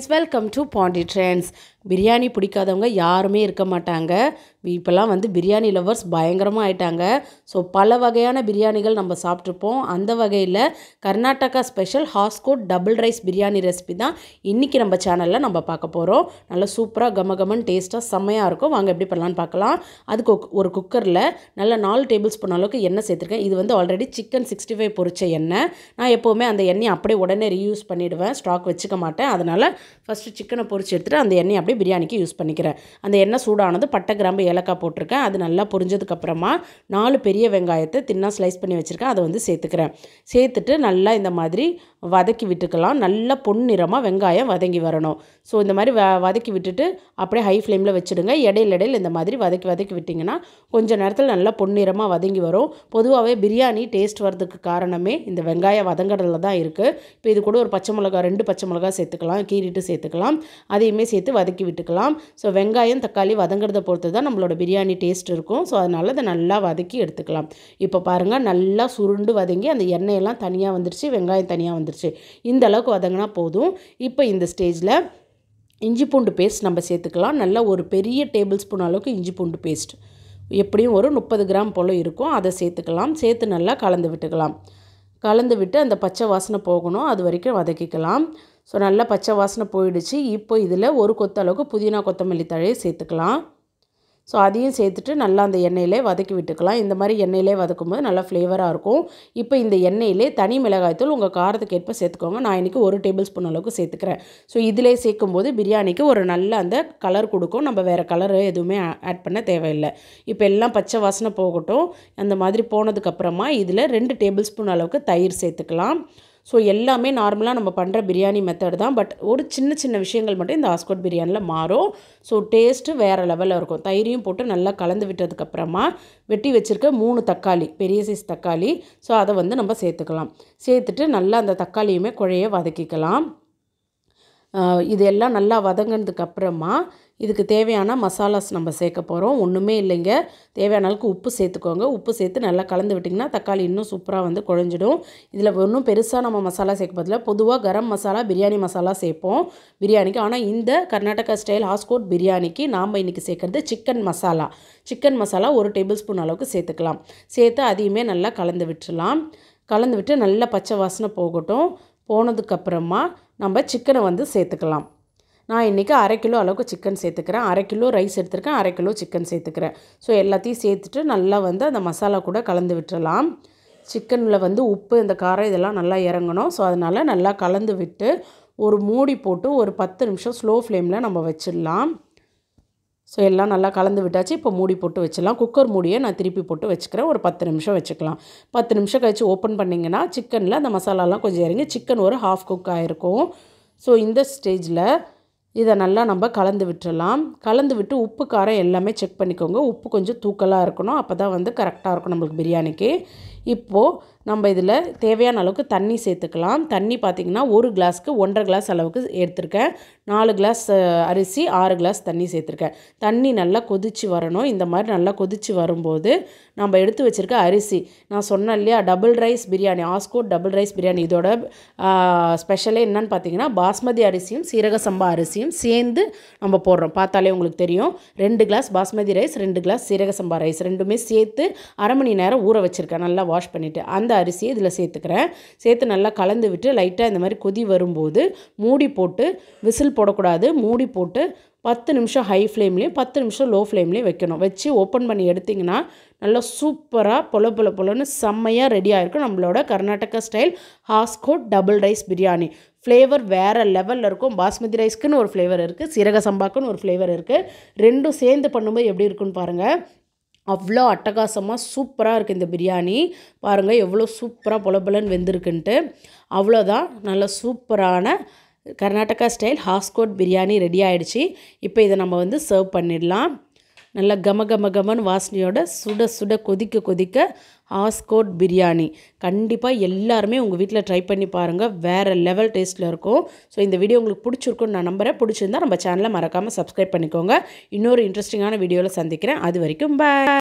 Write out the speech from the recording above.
friends, welcome to Pondy Trends. Biryani பிடிக்காதவங்க யாருமே இருக்க மாட்டாங்க. இப்போல்லாம் பிரியாணி லவர்ஸ் பயங்கரமாக ஆயிட்டாங்க. ஸோ பல வகையான பிரியாணிகள் நம்ம சாப்பிட்ருப்போம். அந்த வகையில் Karnataka special Hoskote double rice biryani recipe தான் இன்றைக்கி நம்ம சேனலில் நம்ம பார்க்க போகிறோம். நல்லா சூப்பராக கமகமன் டேஸ்ட்டாக செம்மையாக இருக்கும். வாங்க எப்படி பண்ணலான்னு பார்க்கலாம். அதுக்கு ஒரு குக்கரில் நல்லா 4 டேபிள் ஸ்பூன் அளவுக்கு எண்ணெய் சேர்த்துருக்கேன். இது ஆல்ரெடி சிக்கன் 65 பொரிச்ச எண்ணெய். நான் எப்போவுமே அந்த எண்ணெய் அப்படியே உடனே ரீயூஸ் பண்ணிவிடுவேன், ஸ்டாக் வச்சுக்க மாட்டேன். அதனால் ஃபஸ்ட்டு சிக்கனை பொரிச்சு எடுத்துகிட்டு அந்த எண்ணெய் அப்படியே பிரியாணிக்கு யூஸ் பண்ணிக்கிறேன். அந்த எண்ணெய் சூடானது பட்டை கிராம்பு ஏலக்காய் போட்டிருக்கேன். அது நல்லா பொரிஞ்சதுக்கப்புறமா 4 பெரிய வெங்காயத்தை தின்னா ஸ்லைஸ் பண்ணி வச்சுருக்கேன். அதை சேர்த்துக்கிறேன். சேர்த்துட்டு நல்லா இந்த மாதிரி வதக்கி விட்டுக்கலாம். நல்லா பொன்னிறமாக வெங்காயம் வதங்கி வரணும். ஸோ இந்த மாதிரி வதக்கி விட்டுட்டு அப்படியே ஹை ஃப்ளேமில் வச்சுடுங்க. இடையில இந்த மாதிரி வதக்கி விட்டிங்கன்னா கொஞ்சம் நேரத்தில் நல்லா பொன்னிறமாக வதங்கி வரும். பொதுவாகவே பிரியாணி டேஸ்ட் வரதுக்கு காரணமே இந்த வெங்காயம் வதங்குறதுல தான் இருக்குது. இப்போ இது கூட ஒரு பச்சை மிளகா 2 பச்சை மிளகா சேர்த்துக்கலாம், கீறிட்டு சேர்த்துக்கலாம். அதையுமே சேர்த்து வதக்கி விட்டுக்கலாம். ஸோ வெங்காயம் தக்காளி வதங்குறத பொறுத்து தான் நம்மளோட பிரியாணி டேஸ்ட் இருக்கும். ஸோ அதனால் அதை நல்லா வதக்கி எடுத்துக்கலாம். இப்போ பாருங்கள், நல்லா சுருண்டு வதங்கி அந்த எண்ணெயெல்லாம் தனியாக வந்துருச்சு, வெங்காயம் தனியாக வந்துருச்சு. இந்த அளவுக்கு வதங்கினா போதும். இப்போ இந்த ஸ்டேஜில் இஞ்சி பூண்டு பேஸ்ட் நம்ம சேர்த்துக்கலாம். நல்லா ஒரு பெரிய டேபிள் ஸ்பூன் அளவுக்கு இஞ்சி பூண்டு பேஸ்ட், எப்படியும் ஒரு 30 கிராம் போல் இருக்கும். அதை சேர்த்துக்கலாம். சேர்த்து நல்லா கலந்து விட்டுக்கலாம். கலந்து விட்டு அந்த பச்சை வாசனை போகணும், அது வரைக்கும் வதக்கிக்கலாம். ஸோ நல்லா பச்சை வாசனை போயிடுச்சு. இப்போ இதில் ஒரு கொத்து அளவுக்கு புதினா கொத்தமல்லி தழையை சேர்த்துக்கலாம். ஸோ அதையும் சேர்த்துட்டு நல்லா அந்த எண்ணெயிலே வதக்கி விட்டுக்கலாம். இந்த மாதிரி எண்ணெயிலே வதக்கும்போது நல்லா ஃப்ளேவராக இருக்கும். இப்போ இந்த எண்ணெயிலே தனி மிளகாய்த்தூள் உங்கள் காரத்துக்கு ஏற்ப சேர்த்துக்கோங்க. நான் இன்றைக்கி 1 டேபிள் ஸ்பூன் அளவுக்கு சேர்த்துக்கிறேன். ஸோ இதிலே சேர்க்கும்போது பிரியாணிக்கு ஒரு நல்ல அந்த கலர் கொடுக்கும். நம்ம வேறு கலர் எதுவுமே ஆட் பண்ண தேவையில்லை. இப்போ எல்லாம் பச்சை வாசனை போகட்டும். அந்த மாதிரி போனதுக்கப்புறமா இதில் 2 டேபிள் ஸ்பூன் அளவுக்கு தயிர் சேர்த்துக்கலாம். ஸோ எல்லாமே நார்மலாக நம்ம பண்ணுற பிரியாணி மெத்தட் தான். பட் ஒரு சின்ன விஷயங்கள் மட்டும் இந்த ஹாஸ்கோட் பிரியாணியில் மாறும். ஸோ டேஸ்ட்டு வேறு லெவலில் இருக்கும். தயிரையும் போட்டு நல்லா கலந்து விட்டதுக்கப்புறமா வெட்டி வச்சுருக்க 3 தக்காளி, பெரிய சைஸ் தக்காளி. ஸோ அதை நம்ம சேர்த்துக்கலாம். சேர்த்துட்டு நல்லா அந்த தக்காளியுமே குழைய வதக்கிக்கலாம். இது எல்லாம் நல்லா வதங்கினதுக்கப்புறமா இதுக்கு தேவையான மசாலாஸ் நம்ம சேர்க்க போகிறோம். ஒன்றுமே இல்லைங்க, தேவையான அளவுக்கு உப்பு சேர்த்துக்கோங்க. உப்பு சேர்த்து நல்லா கலந்து விட்டிங்கன்னா தக்காளி இன்னும் சூப்பராக குழஞ்சிடும். இதில் ஒன்றும் பெருசாக நம்ம மசாலா சேர்க்க பதில்ல பொதுவாக கரம் மசாலா, பிரியாணி மசாலா சேர்ப்போம் பிரியாணிக்கு. ஆனால் இந்த கர்நாடகா ஸ்டைல் ஹாஸ்கோட் பிரியாணிக்கு நாம் இன்றைக்கி சேர்க்குறது chicken masala. Chicken masala 1 tablespoon அளவுக்கு சேர்த்துக்கலாம். சேர்த்து அதையுமே நல்லா கலந்து விட்டுடலாம். கலந்து விட்டு நல்லா பச்சை வாசனை போகட்டும். போனதுக்கப்புறமா நம்ம சிக்கனை சேர்த்துக்கலாம். நான் இன்றைக்கி 1/2 கிலோ அளவுக்கு சிக்கன் சேர்த்துக்கிறேன். 1/2 கிலோ ரைஸ் எடுத்துருக்கேன், 1/2 கிலோ சிக்கன் சேர்த்துக்கிறேன். ஸோ எல்லாத்தையும் சேர்த்துட்டு நல்லா அந்த மசாலா கூட கலந்து விட்டுறலாம். சிக்கனில் உப்பு, இந்த காரம் இதெல்லாம் நல்லா இறங்கணும். ஸோ அதனால் நல்லா கலந்து விட்டு ஒரு மூடி போட்டு ஒரு 10 நிமிஷம் ஸ்லோ ஃப்ளேமில் நம்ம வச்சிடலாம். ஸோ எல்லாம் நல்லா கலந்து விட்டாச்சு. இப்போ மூடி போட்டு வச்சிடலாம். குக்கர் மூடியை நான் திருப்பி போட்டு வச்சுக்கிறேன். ஒரு 10 நிமிஷம் வச்சுக்கலாம். 10 நிமிஷம் கழித்து ஓப்பன் பண்ணிங்கன்னா சிக்கனில் அந்த மசாலாலாம் கொஞ்சம் இறங்கி சிக்கன் ஒரு ஹாஃப் குக் ஆகிருக்கும். ஸோ இந்த ஸ்டேஜில் இதை நல்லா நம்ம கலந்து விட்டுறலாம். கலந்து விட்டு உப்பு காரம் எல்லாமே செக் பண்ணிக்கோங்க. உப்பு கொஞ்சம் தூக்கலாக இருக்கணும், அப்போ தான் கரெக்டாக இருக்கும் நம்மளுக்கு பிரியாணிக்கு. இப்போது நம்ம இதில் தேவையான அளவுக்கு தண்ணி சேர்த்துக்கலாம். தண்ணி பார்த்திங்கன்னா 1 கிளாஸ்க்கு 1.5 கிளாஸ் அளவுக்கு எடுத்திருக்கேன். 4 கிளாஸ் அரிசி, 6 கிளாஸ் தண்ணி சேர்த்துருக்கேன். தண்ணி நல்லா கொதித்து வரணும். இந்த மாதிரி நல்லா கொதித்து வரும்போது நம்ம எடுத்து வச்சுருக்க அரிசி, நான் சொன்னேன் இல்லையா double rice biryani, Hoskote double rice biryani, இதோட ஸ்பெஷலே என்னன்னு பார்த்தீங்கன்னா பாஸ்மதி அரிசியும் சீரக சம்பா அரிசியும் சேர்ந்து நம்ம போடுறோம். பார்த்தாலே உங்களுக்கு தெரியும். 2 கிளாஸ் பாஸ்மதி ரைஸ், 2 கிளாஸ் சீரக சம்பா ரைஸ், ரெண்டுமே சேர்த்து 1/2 மணி நேரம் ஊற வச்சுருக்கேன் நல்லா வாஷ் பண்ணிவிட்டு. அந்த அரிசியை இதில் சேர்த்துக்கிறேன். சேர்த்து நல்லா கலந்து விட்டு லைட்டாக இந்த மாதிரி கொதி வரும்போது மூடி போட்டு, விசில் போடக்கூடாது, மூடி போட்டு 10 நிமிஷம் ஹை ஃப்ளேம்லேயும் 10 நிமிஷம் லோ ஃப்ளேம்லேயும் வைக்கணும். வச்சு ஓப்பன் பண்ணி எடுத்திங்கன்னா நல்லா சூப்பராக பொலன்னு செம்மையாக ரெடியாக இருக்கும் நம்மளோட Karnataka style Hoskote double rice biryani. Flavour வேறு லெவலில் இருக்கும். பாஸ்மதி ரைஸ்க்குன்னு ஒரு ஃப்ளேவர் இருக்குது, சீரக சம்பாக்குன்னு ஒரு ஃப்ளேவர் இருக்குது. ரெண்டும் சேர்ந்து பண்ணும்போது எப்படி இருக்குன்னு பாருங்கள். அவ்வளோ அட்டகாசமாக சூப்பராக இருக்குது இந்த பிரியாணி. பாருங்கள் எவ்வளோ சூப்பராக பொலன்னு வெந்திருக்குன்ட்டு. அவ்வளோதான், நல்ல சூப்பரான கர்நாடகா ஸ்டைல் ஹாஸ்கோட் பிரியாணி ரெடி ஆகிடுச்சு. இப்போ இதை நம்ம சர்வ் பண்ணிடலாம். நல்லா கமன்னு வாசனையோட சுட கொதிக்க ஹாஸ்கோட் பிரியாணி. கண்டிப்பாக எல்லாருமே உங்கள் வீட்டில் ட்ரை பண்ணி பாருங்கள். வேறு லெவல் டேஸ்ட்டில் இருக்கும். ஸோ இந்த வீடியோ உங்களுக்கு பிடிச்சிருக்குன்னு நான் நம்புகிறேன். பிடிச்சிருந்தா நம்ம சேனலை மறக்காமல் சப்ஸ்கிரைப் பண்ணிக்கோங்க. இன்னொரு இன்ட்ரெஸ்டிங்கான வீடியோவில் சந்திக்கிறேன். அது வரைக்கும் பாய்.